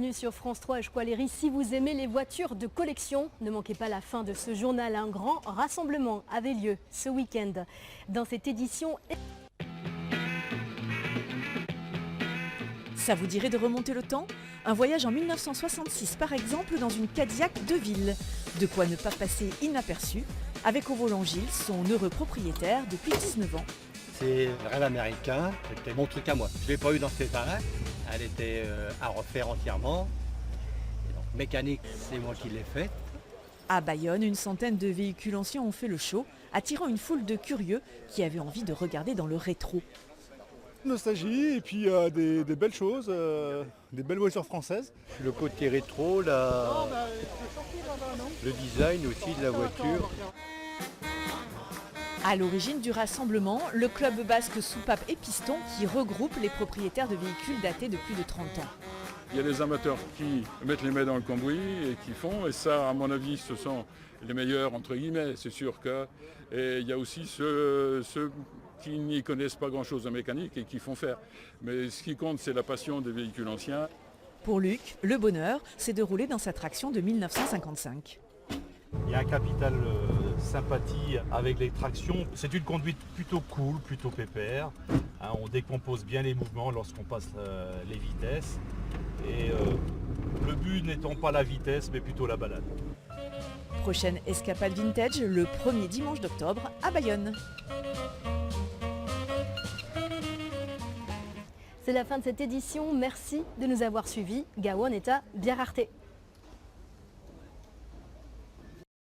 bienvenue sur France 3 Esqualeri. Si vous aimez les voitures de collection, ne manquez pas la fin de ce journal. Un grand rassemblement avait lieu ce week-end. Dans cette édition... Ça vous dirait de remonter le temps? Un voyage en 1966 par exemple dans une Cadillac de ville. De quoi ne pas passer inaperçu, avec au volant Gilles, son heureux propriétaire depuis 19 ans. C'est un rêve américain, c'était mon truc à moi. Je ne l'ai pas eu dans cet état-là, elle était à refaire entièrement. Et donc, mécanique, c'est moi qui l'ai faite. À Bayonne, une centaine de véhicules anciens ont fait le show, attirant une foule de curieux qui avaient envie de regarder dans le rétro. Nostalgie et puis des belles choses, des belles voitures françaises. Le côté rétro, le design aussi de la voiture. À l'origine du rassemblement, le club basque Soupape et Piston qui regroupe les propriétaires de véhicules datés de plus de 30 ans. Il y a des amateurs qui mettent les mains dans le cambouis et qui font, et ça, à mon avis, ce sont les meilleurs, entre guillemets, c'est sûr que. Et il y a aussi ceux qui n'y connaissent pas grand-chose en mécanique et qui font faire. Mais ce qui compte, c'est la passion des véhicules anciens. Pour Luc, le bonheur, c'est de rouler dans sa traction de 1955. Il y a un capital sympathie avec les tractions. C'est une conduite plutôt cool, plutôt pépère. Hein, on décompose bien les mouvements lorsqu'on passe les vitesses. Et le but n'étant pas la vitesse, mais plutôt la balade. Prochaine escapade vintage le 1er dimanche d'octobre à Bayonne. C'est la fin de cette édition. Merci de nous avoir suivis. Gawon est à Biararte.